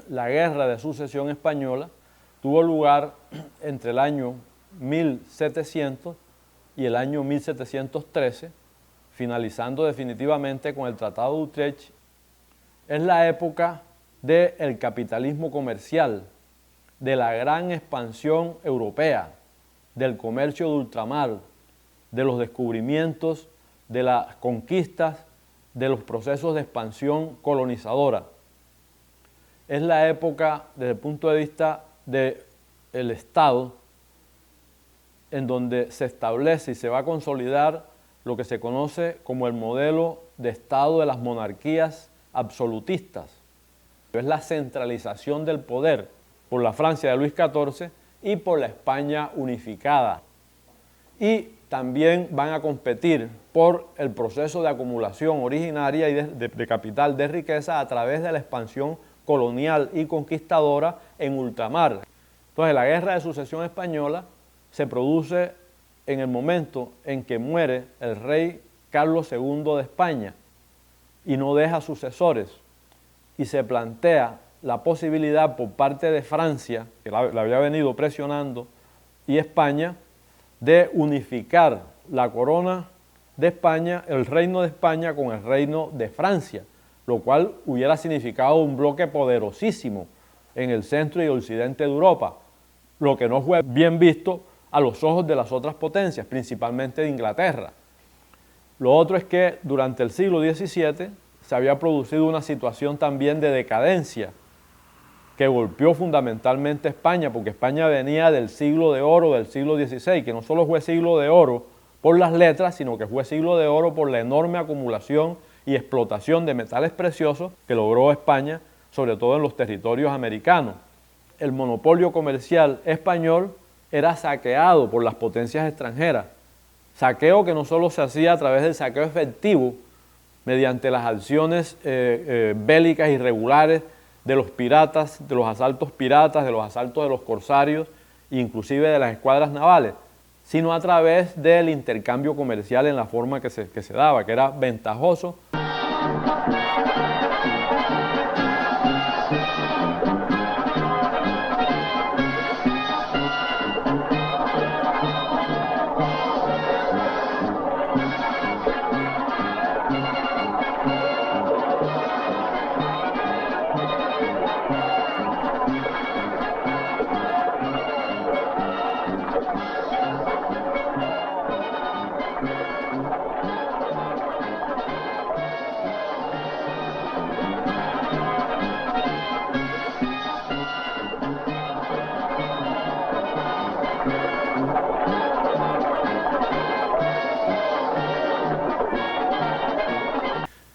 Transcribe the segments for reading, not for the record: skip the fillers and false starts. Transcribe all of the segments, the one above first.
la Guerra de Sucesión Española tuvo lugar entre el año 1700 y el año 1713, finalizando definitivamente con el Tratado de Utrecht. Es la época del capitalismo comercial, de la gran expansión europea, del comercio de ultramar, de los descubrimientos, de las conquistas, de los procesos de expansión colonizadora. Es la época, desde el punto de vista del Estado, en donde se establece y se va a consolidar lo que se conoce como el modelo de Estado de las monarquías absolutistas. Es la centralización del poder por la Francia de Luis XIV y por la España unificada. Y también van a competir por el proceso de acumulación originaria y de capital, de riqueza, a través de la expansión colonial y conquistadora en ultramar. Entonces, la Guerra de Sucesión Española se produce en el momento en que muere el rey Carlos II de España y no deja sucesores, y se plantea la posibilidad por parte de Francia, que la había venido presionando, y España, de unificar la corona de España, el reino de España, con el reino de Francia, lo cual hubiera significado un bloque poderosísimo en el centro y occidente de Europa, lo que no fue bien visto a los ojos de las otras potencias, principalmente de Inglaterra. Lo otro es que durante el siglo XVII se había producido una situación también de decadencia que golpeó fundamentalmente a España, porque España venía del siglo de oro del siglo XVI, que no solo fue siglo de oro por las letras, sino que fue siglo de oro por la enorme acumulación y explotación de metales preciosos que logró España, sobre todo en los territorios americanos. El monopolio comercial español era saqueado por las potencias extranjeras, saqueo que no solo se hacía a través del saqueo efectivo, mediante las acciones bélicas irregulares de los piratas, de los asaltos piratas, de los asaltos de los corsarios, inclusive de las escuadras navales, sino a través del intercambio comercial en la forma que se daba, que era ventajoso.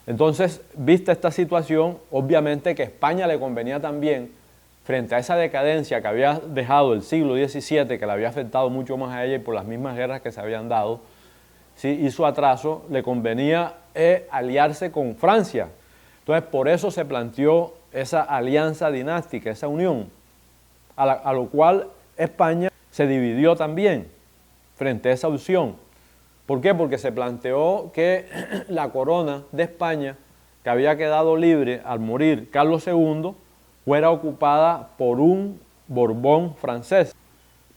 Entonces, vista esta situación, obviamente que a España le convenía también, frente a esa decadencia que había dejado el siglo XVII, que le había afectado mucho más a ella y por las mismas guerras que se habían dado, ¿sí?, y su atraso, le convenía aliarse con Francia. Entonces, por eso se planteó esa alianza dinástica, esa unión, a lo cual España se dividió también frente a esa opción. ¿Por qué? Porque se planteó que la corona de España, que había quedado libre al morir Carlos II, fuera ocupada por un Borbón francés,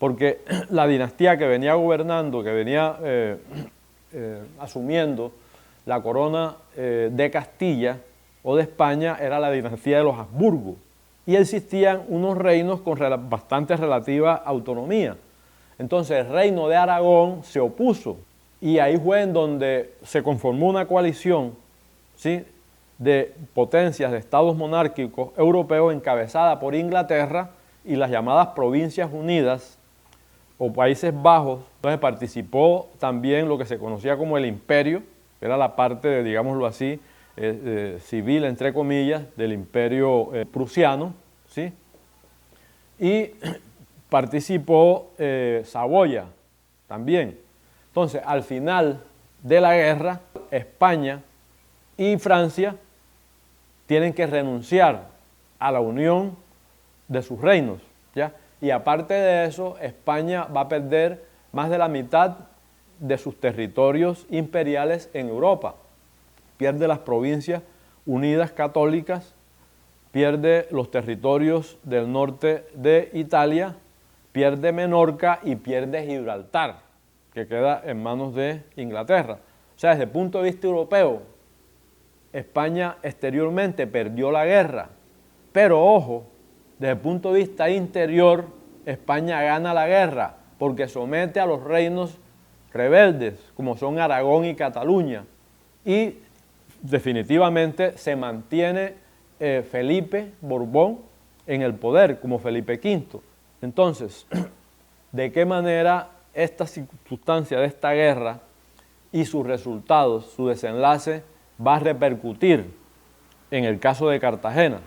porque la dinastía que venía gobernando, que venía asumiendo la corona de Castilla o de España, era la dinastía de los Habsburgo, y existían unos reinos con bastante relativa autonomía. Entonces el reino de Aragón se opuso, y ahí fue en donde se conformó una coalición, ¿sí?, de potencias, de estados monárquicos europeos encabezada por Inglaterra y las llamadas Provincias Unidas o Países Bajos. Entonces participó también lo que se conocía como el Imperio, que era la parte, digámoslo así, civil, entre comillas, del Imperio prusiano, ¿sí? Y participó Saboya también. Entonces, al final de la guerra, España y Francia tienen que renunciar a la unión de sus reinos, ¿ya? Y aparte de eso, España va a perder más de la mitad de sus territorios imperiales en Europa. Pierde las Provincias Unidas Católicas pierde los territorios del norte de Italia, pierde Menorca y pierde Gibraltar, que queda en manos de Inglaterra. O sea, desde el punto de vista europeo, España exteriormente perdió la guerra, pero ojo, desde el punto de vista interior, España gana la guerra porque somete a los reinos rebeldes, como son Aragón y Cataluña, y definitivamente se mantiene Felipe Borbón en el poder como Felipe V. Entonces, ¿de qué manera esta circunstancia de esta guerra y sus resultados, su desenlace, va a repercutir en el caso de Cartagena?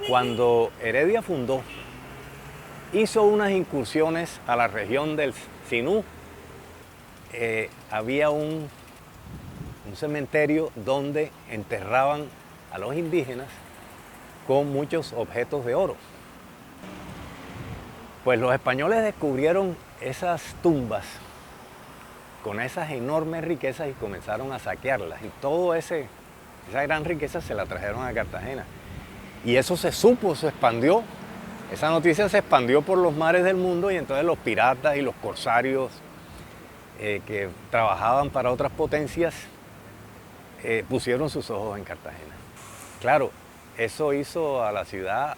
Cuando Heredia fundó, hizo unas incursiones a la región del Sinú. Había un cementerio donde enterraban a los indígenas con muchos objetos de oro. Pues los españoles descubrieron esas tumbas con esas enormes riquezas y comenzaron a saquearlas. Y esa gran riqueza se la trajeron a Cartagena. Y eso se supo, se expandió. Esa noticia se expandió por los mares del mundo y entonces los piratas y los corsarios que trabajaban para otras potencias pusieron sus ojos en Cartagena. Claro, eso hizo a la ciudad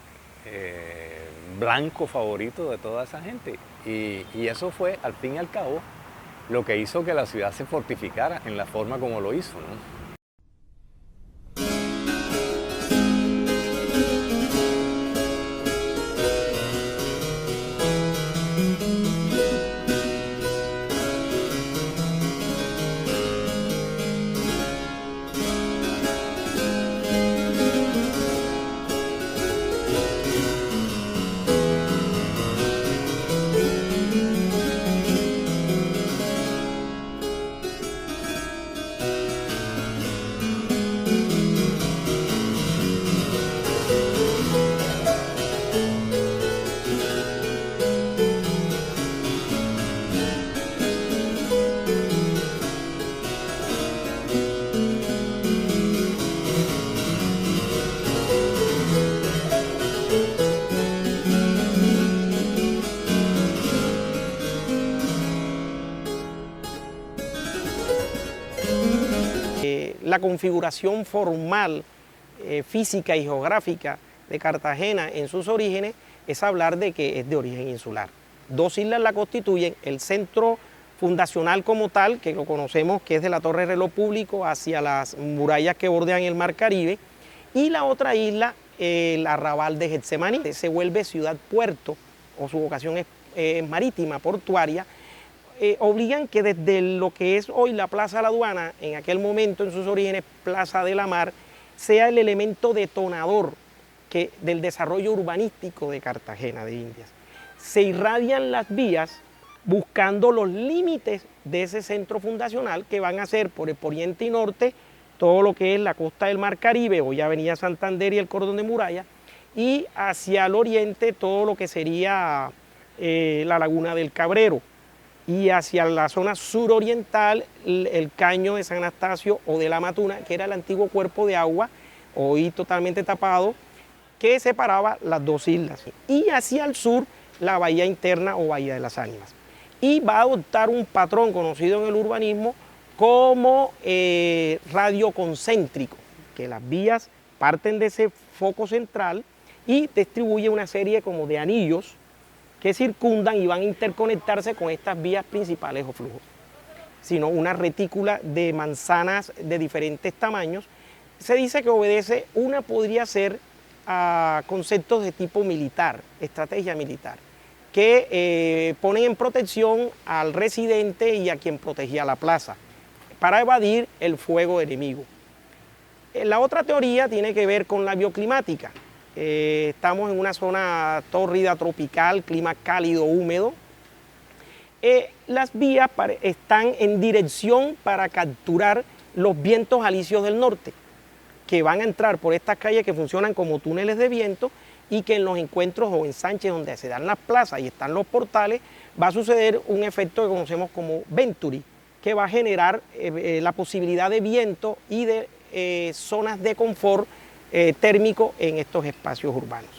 blanco favorito de toda esa gente. Y eso fue, al fin y al cabo, lo que hizo que la ciudad se fortificara en la forma como lo hizo, ¿no? La configuración formal, física y geográfica de Cartagena en sus orígenes es hablar de que es de origen insular. Dos islas la constituyen, el centro fundacional como tal, que lo conocemos que es de la Torre Reloj Público hacia las murallas que bordean el Mar Caribe, y la otra isla, el arrabal de Getsemaní, se vuelve ciudad-puerto, o su vocación es marítima, portuaria. Obligan que desde lo que es hoy la Plaza de la Aduana, en aquel momento en sus orígenes Plaza de la Mar, sea el elemento detonador del desarrollo urbanístico de Cartagena de Indias. Se irradian las vías buscando los límites de ese centro fundacional, que van a ser por el poniente y norte todo lo que es la costa del Mar Caribe, hoy Avenida Santander y el Cordón de Muralla, y hacia el oriente todo lo que sería la Laguna del Cabrero, y hacia la zona suroriental el caño de San Anastasio o de la Matuna, que era el antiguo cuerpo de agua, hoy totalmente tapado, que separaba las dos islas. Y hacia el sur la bahía interna o bahía de las Ánimas. Y va a adoptar un patrón conocido en el urbanismo como radio concéntrico, que las vías parten de ese foco central y distribuye una serie como de anillos que circundan y van a interconectarse con estas vías principales o flujos, sino una retícula de manzanas de diferentes tamaños se dice que obedece, una podría ser a conceptos de tipo militar, estrategia militar, que ponen en protección al residente y a quien protegía la plaza, para evadir el fuego enemigo. La otra teoría tiene que ver con la bioclimática. Estamos en una zona tórrida tropical, clima cálido, húmedo. Las vías están en dirección para capturar los vientos alisios del norte, que van a entrar por estas calles que funcionan como túneles de viento, y que en los encuentros o ensanches donde se dan las plazas y están los portales, va a suceder un efecto que conocemos como venturi, que va a generar la posibilidad de viento y de zonas de confort térmico en estos espacios urbanos.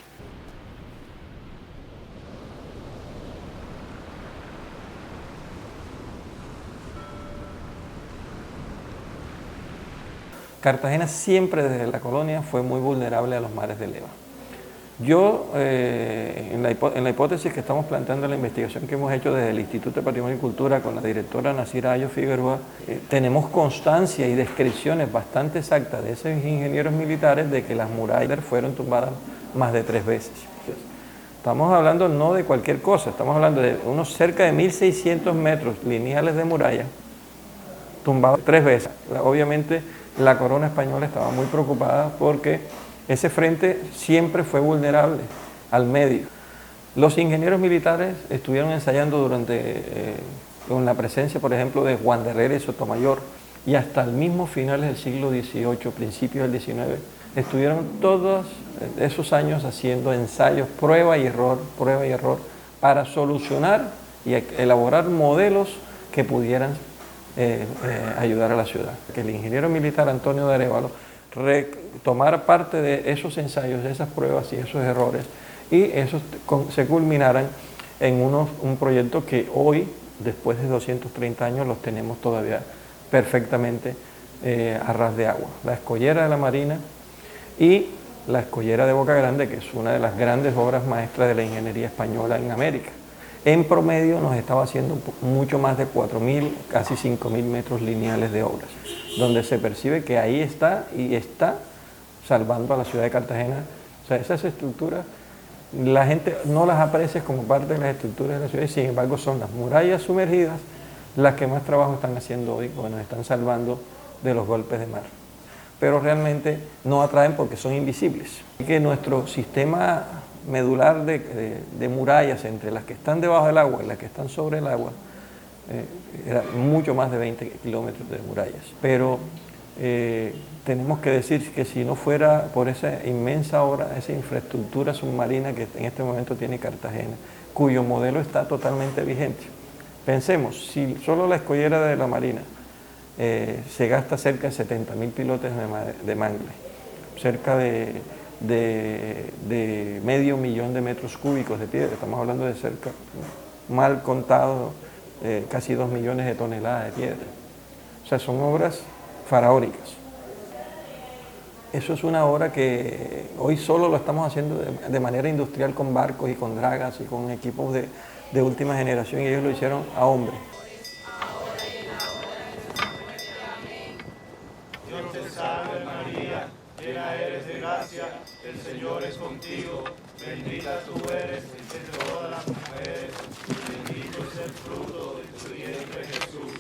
Cartagena siempre desde la colonia fue muy vulnerable a los mares de leva. Yo, en la hipótesis que estamos planteando en la investigación que hemos hecho desde el Instituto de Patrimonio y Cultura con la directora Nacira Ayo Figueroa, tenemos constancia y descripciones bastante exactas de esos ingenieros militares de que las murallas fueron tumbadas más de 3 veces. Estamos hablando no de cualquier cosa, estamos hablando de unos cerca de 1.600 metros lineales de muralla tumbados 3 veces. Obviamente la corona española estaba muy preocupada porque ese frente siempre fue vulnerable al medio. Los ingenieros militares estuvieron ensayando con la presencia, por ejemplo, de Juan de Herrera y Sotomayor, y hasta el mismo finales del siglo XVIII, principios del XIX, estuvieron todos esos años haciendo ensayos, prueba y error, para solucionar y elaborar modelos que pudieran ayudar a la ciudad. Que el ingeniero militar Antonio de Arévalo tomara parte de esos ensayos, de esas pruebas y esos errores, y esos se culminaran en un proyecto que hoy, después de 230 años, los tenemos todavía perfectamente a ras de agua. La escollera de la Marina y la escollera de Boca Grande, que es una de las grandes obras maestras de la ingeniería española en América. En promedio nos estaba haciendo mucho más de 4.000, casi 5.000 metros lineales de obras, donde se percibe que ahí está y está salvando a la ciudad de Cartagena. O sea, esas estructuras, la gente no las aprecia como parte de las estructuras de la ciudad, y sin embargo son las murallas sumergidas las que más trabajo están haciendo hoy, porque nos están salvando de los golpes de mar. Pero realmente no atraen porque son invisibles. Y que nuestro sistema medular de murallas, entre las que están debajo del agua y las que están sobre el agua, era mucho más de 20 kilómetros de murallas. Pero tenemos que decir que si no fuera por esa inmensa obra, esa infraestructura submarina que en este momento tiene Cartagena, cuyo modelo está totalmente vigente. Pensemos, si solo la escollera de la Marina se gasta cerca de 70.000 pilotes de mangle, cerca de medio millón de metros cúbicos de piedra, estamos hablando de cerca, mal contado, casi 2 millones de toneladas de piedra. O sea, son obras faraónicas. Eso es una obra que hoy solo lo estamos haciendo de manera industrial con barcos y con dragas y con equipos de última generación, y ellos lo hicieron a hombre. Dios te salve María, llena eres de gracia, el Señor es contigo, bendita tú eres entre todas las mujeres, y bendito es el fruto de tu vientre Jesús.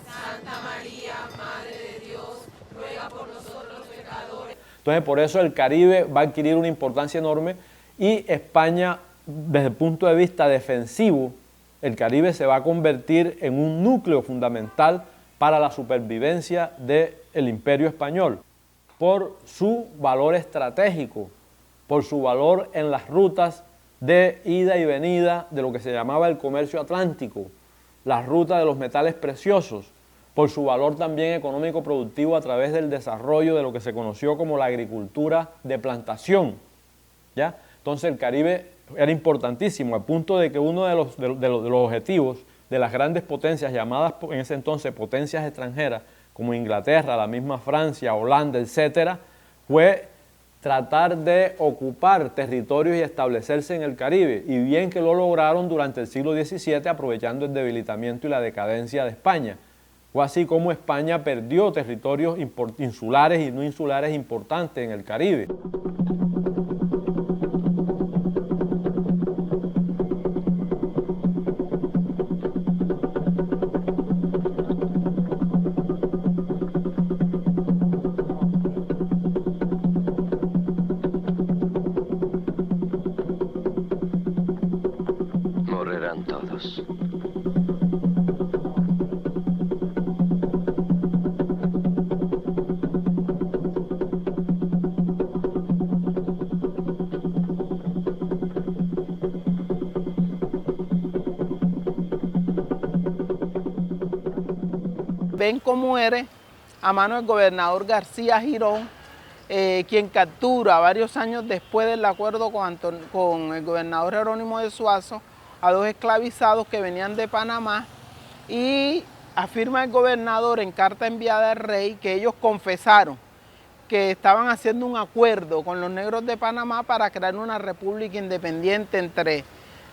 Santa María, Madre de Dios, ruega por nosotros pecadores. Entonces, por eso el Caribe va a adquirir una importancia enorme, y España, desde el punto de vista defensivo, el Caribe se va a convertir en un núcleo fundamental para la supervivencia del Imperio Español, por su valor estratégico, por su valor en las rutas de ida y venida de lo que se llamaba el comercio atlántico, las rutas de los metales preciosos, por su valor también económico productivo a través del desarrollo de lo que se conoció como la agricultura de plantación, ¿ya? Entonces el Caribe era importantísimo, al punto de que uno de los objetivos de las grandes potencias, llamadas en ese entonces potencias extranjeras, como Inglaterra, la misma Francia, Holanda, etcétera, fue tratar de ocupar territorios y establecerse en el Caribe, y bien que lo lograron durante el siglo XVII, aprovechando el debilitamiento y la decadencia de España. Fue así como España perdió territorios insulares y no insulares importantes en el Caribe. Morirán todos. Ven cómo muere a mano del gobernador García Girón, quien captura varios años después del acuerdo con el gobernador Jerónimo de Zuazo a dos esclavizados que venían de Panamá, y afirma el gobernador en carta enviada al rey que ellos confesaron que estaban haciendo un acuerdo con los negros de Panamá para crear una república independiente entre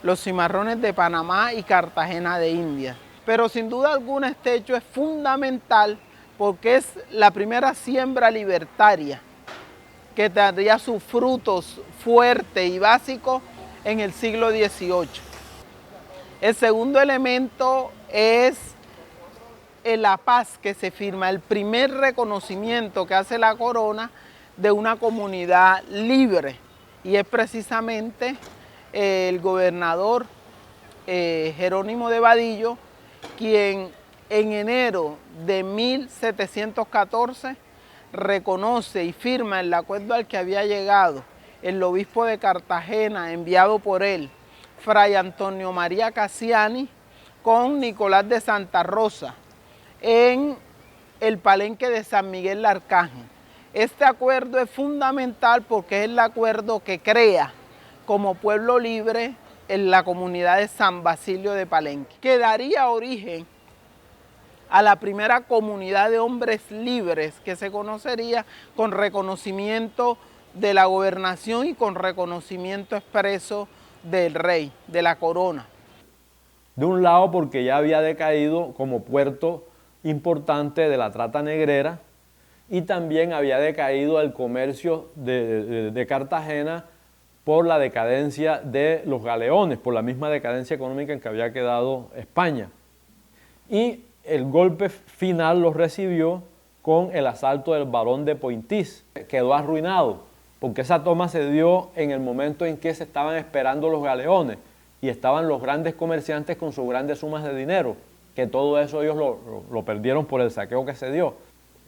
los cimarrones de Panamá y Cartagena de Indias. Pero sin duda alguna este hecho es fundamental porque es la primera siembra libertaria que tendría sus frutos fuertes y básicos en el siglo XVIII. El segundo elemento es la paz que se firma, el primer reconocimiento que hace la corona de una comunidad libre, y es precisamente el gobernador Jerónimo de Vadillo quien en enero de 1714 reconoce y firma el acuerdo al que había llegado el obispo de Cartagena, enviado por él, Fray Antonio María Cassiani, con Nicolás de Santa Rosa, en el palenque de San Miguel de Arcángel. Este acuerdo es fundamental porque es el acuerdo que crea como pueblo libre en la comunidad de San Basilio de Palenque, que daría origen a la primera comunidad de hombres libres que se conocería con reconocimiento de la gobernación y con reconocimiento expreso del rey, de la corona. De un lado porque ya había decaído como puerto importante de la trata negrera, y también había decaído el comercio de Cartagena por la decadencia de los galeones, por la misma decadencia económica en que había quedado España. Y el golpe final lo recibió con el asalto del barón de Pointís. Quedó arruinado, porque esa toma se dio en el momento en que se estaban esperando los galeones y estaban los grandes comerciantes con sus grandes sumas de dinero, que todo eso ellos lo perdieron por el saqueo que se dio.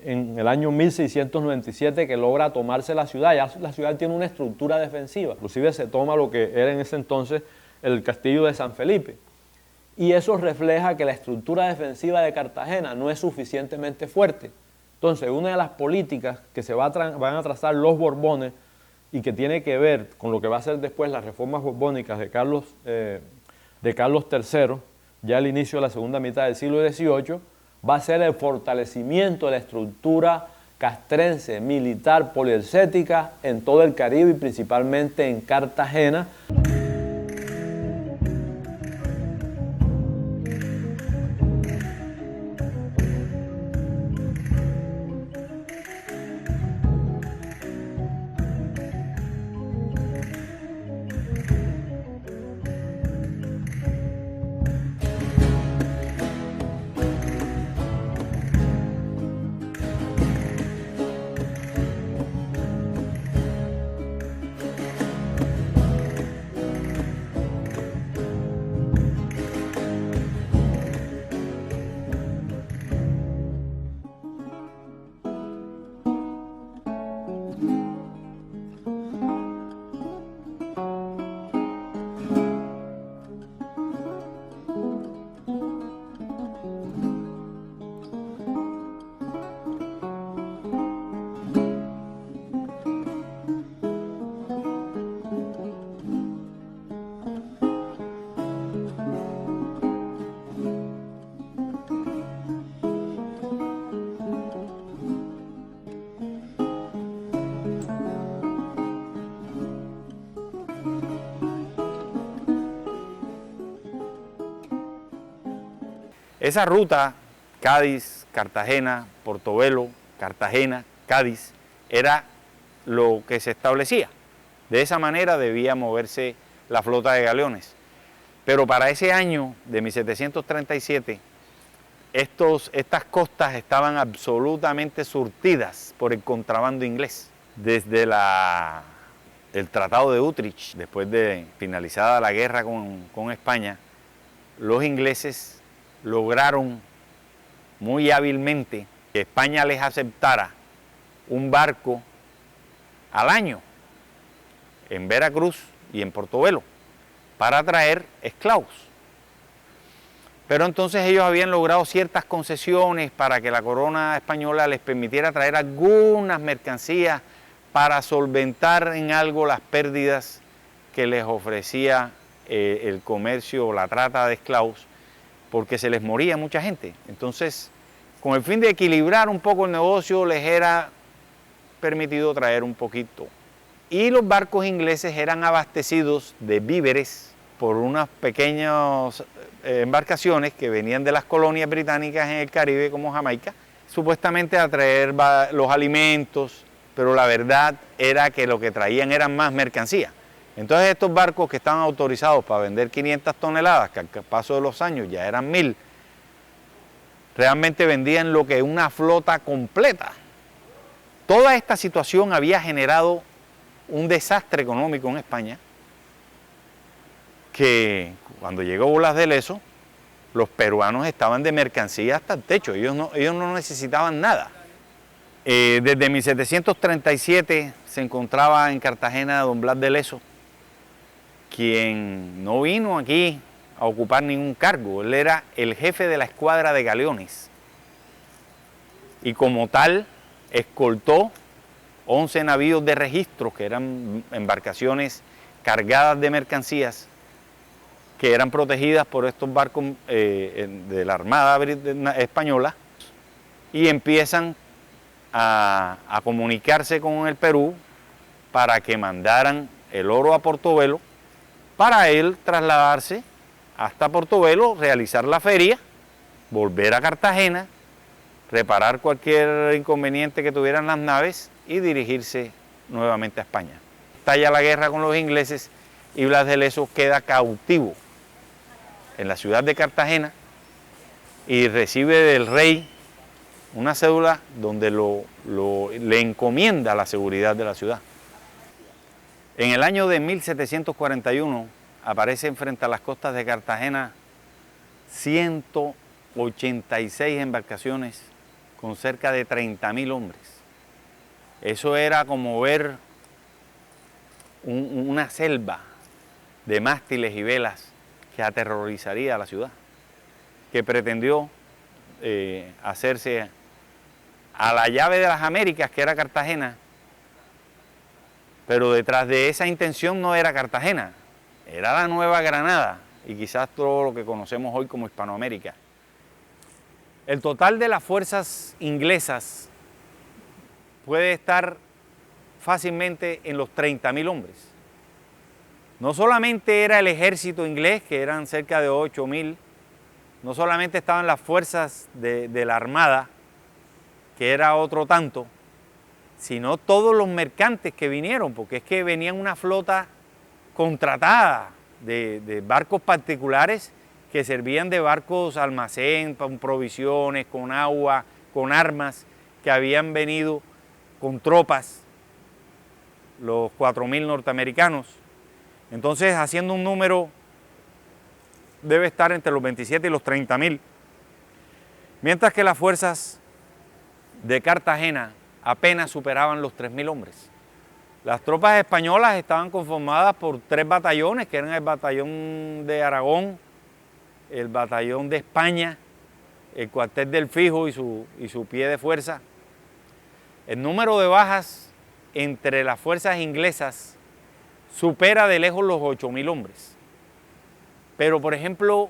En el año 1697 que logra tomarse la ciudad, ya la ciudad tiene una estructura defensiva, inclusive se toma lo que era en ese entonces el castillo de San Felipe. Y eso refleja que la estructura defensiva de Cartagena no es suficientemente fuerte. Entonces, una de las políticas que se van a trazar los Borbones y que tiene que ver con lo que va a ser después las reformas borbónicas de Carlos III, ya al inicio de la segunda mitad del siglo XVIII, va a ser el fortalecimiento de la estructura castrense, militar, poliedética en todo el Caribe y principalmente en Cartagena. Esa ruta, Cádiz, Cartagena, Portobelo, Cartagena, Cádiz, era lo que se establecía. De esa manera debía moverse la flota de galeones. Pero para ese año de 1737, estas costas estaban absolutamente surtidas por el contrabando inglés. Desde el Tratado de Utrecht, después de finalizada la guerra con España, los ingleses lograron muy hábilmente que España les aceptara un barco al año en Veracruz y en Portobelo para traer esclavos. Pero entonces ellos habían logrado ciertas concesiones para que la corona española les permitiera traer algunas mercancías para solventar en algo las pérdidas que les ofrecía el comercio o la trata de esclavos, porque se les moría mucha gente. Entonces, con el fin de equilibrar un poco el negocio, les era permitido traer un poquito. Y los barcos ingleses eran abastecidos de víveres por unas pequeñas embarcaciones que venían de las colonias británicas en el Caribe, como Jamaica, supuestamente a traer los alimentos, pero la verdad era que lo que traían eran más mercancía. Entonces estos barcos que estaban autorizados para vender 500 toneladas, que al paso de los años ya eran 1000, realmente vendían lo que una flota completa. Toda esta situación había generado un desastre económico en España, que cuando llegó Blas de Lezo, los peruanos estaban de mercancía hasta el techo, ellos no necesitaban nada. Desde 1737 se encontraba en Cartagena don Blas de Lezo, quien no vino aquí a ocupar ningún cargo, él era el jefe de la escuadra de galeones y como tal escoltó 11 navíos de registro, que eran embarcaciones cargadas de mercancías, que eran protegidas por estos barcos de la Armada Española, y empiezan a comunicarse con el Perú para que mandaran el oro a Portobelo, para él trasladarse hasta Portobelo, realizar la feria, volver a Cartagena, reparar cualquier inconveniente que tuvieran las naves y dirigirse nuevamente a España. Estalla la guerra con los ingleses y Blas de Lezo queda cautivo en la ciudad de Cartagena y recibe del rey una cédula donde le encomienda la seguridad de la ciudad. En el año de 1741 aparecen frente a las costas de Cartagena 186 embarcaciones con cerca de 30.000 hombres. Eso era como ver una selva de mástiles y velas que aterrorizaría a la ciudad, que pretendió hacerse a la llave de las Américas, que era Cartagena, pero detrás de esa intención no era Cartagena, era la Nueva Granada y quizás todo lo que conocemos hoy como Hispanoamérica. El total de las fuerzas inglesas puede estar fácilmente en los 30.000 hombres. No solamente era el ejército inglés, que eran cerca de 8.000, no solamente estaban las fuerzas de la Armada, que era otro tanto, sino todos los mercantes que vinieron, porque es que venían una flota contratada de barcos particulares que servían de barcos almacén, con provisiones, con agua, con armas, que habían venido con tropas, los 4.000 norteamericanos. Entonces, haciendo un número, debe estar entre los 27 y los 30.000. Mientras que las fuerzas de Cartagena apenas superaban los 3.000 hombres. Las tropas españolas estaban conformadas por 3 batallones, que eran el batallón de Aragón, el batallón de España, el cuartel del Fijo y su pie de fuerza. El número de bajas entre las fuerzas inglesas supera de lejos los 8.000 hombres. Pero, por ejemplo,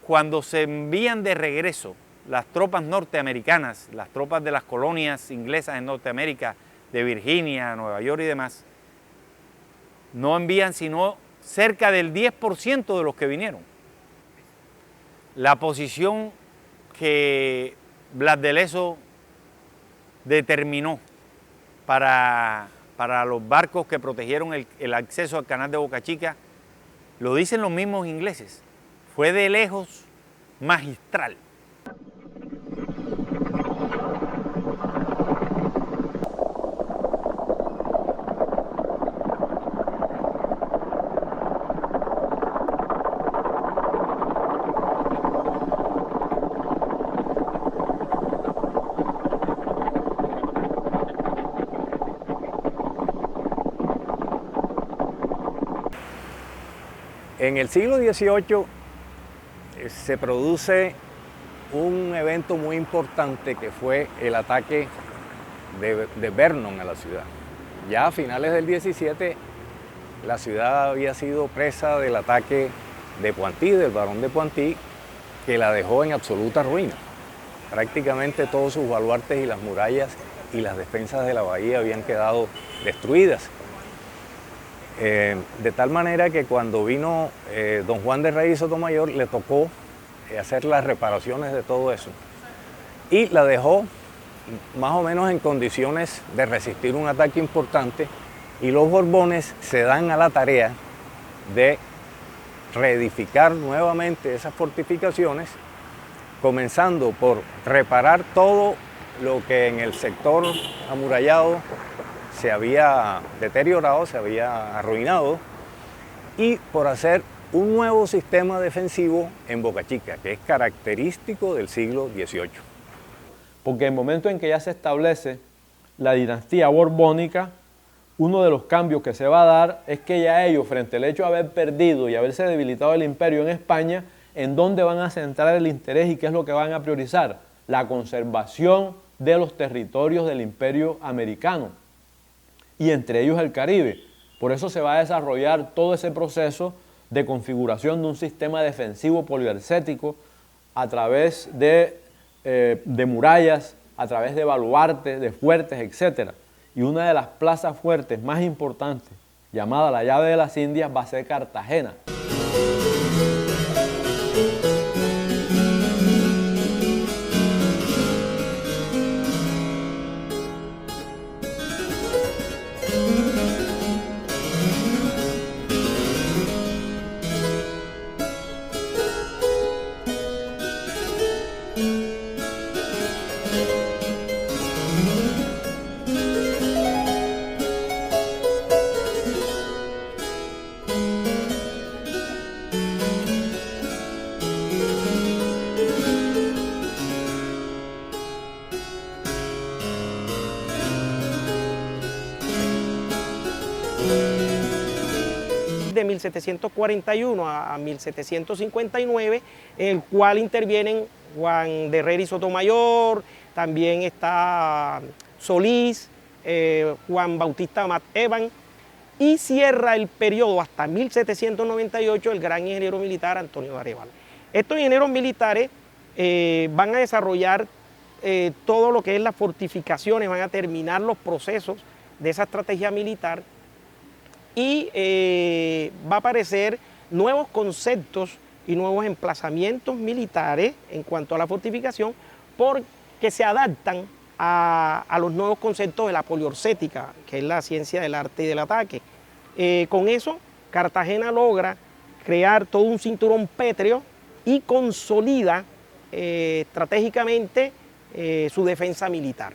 cuando se envían de regreso las tropas norteamericanas, las tropas de las colonias inglesas en Norteamérica, de Virginia, Nueva York y demás, no envían sino cerca del 10% de los que vinieron. La posición que Blas de Lezo determinó para los barcos que protegieron el acceso al canal de Boca Chica, lo dicen los mismos ingleses, fue de lejos magistral. En el siglo XVIII se produce un evento muy importante que fue el ataque de Vernon a la ciudad. Ya a finales del XVII la ciudad había sido presa del ataque de Pontí, del barón de Pontí, que la dejó en absoluta ruina. Prácticamente todos sus baluartes y las murallas y las defensas de la bahía habían quedado destruidas. De tal manera que cuando vino don Juan de Rey y Sotomayor le tocó hacer las reparaciones de todo eso y la dejó más o menos en condiciones de resistir un ataque importante, y los Borbones se dan a la tarea de reedificar nuevamente esas fortificaciones, comenzando por reparar todo lo que en el sector amurallado se había deteriorado, se había arruinado, y por hacer un nuevo sistema defensivo en Boca Chica, que es característico del siglo XVIII. Porque en el momento en que ya se establece la dinastía borbónica, uno de los cambios que se va a dar es que ya ellos, frente al hecho de haber perdido y haberse debilitado el imperio en España, ¿en dónde van a centrar el interés y qué es lo que van a priorizar? La conservación de los territorios del imperio americano, y entre ellos el Caribe. Por eso se va a desarrollar todo ese proceso de configuración de un sistema defensivo poliarcético a través de murallas, a través de baluartes, de fuertes, etc. Y una de las plazas fuertes más importantes, llamada la Llave de las Indias, va a ser Cartagena. De 1741 a 1759, en el cual intervienen Juan de Herrera y Sotomayor, también está Solís, Juan Bautista Amat Evan, y cierra el periodo hasta 1798 el gran ingeniero militar Antonio de Arevalo. Estos ingenieros militares van a desarrollar todo lo que es las fortificaciones, van a terminar los procesos de esa estrategia militar, y va a aparecer nuevos conceptos y nuevos emplazamientos militares en cuanto a la fortificación, porque se adaptan a los nuevos conceptos de la poliorcética, que es la ciencia del arte y del ataque. Con eso, Cartagena logra crear todo un cinturón pétreo y consolida estratégicamente su defensa militar.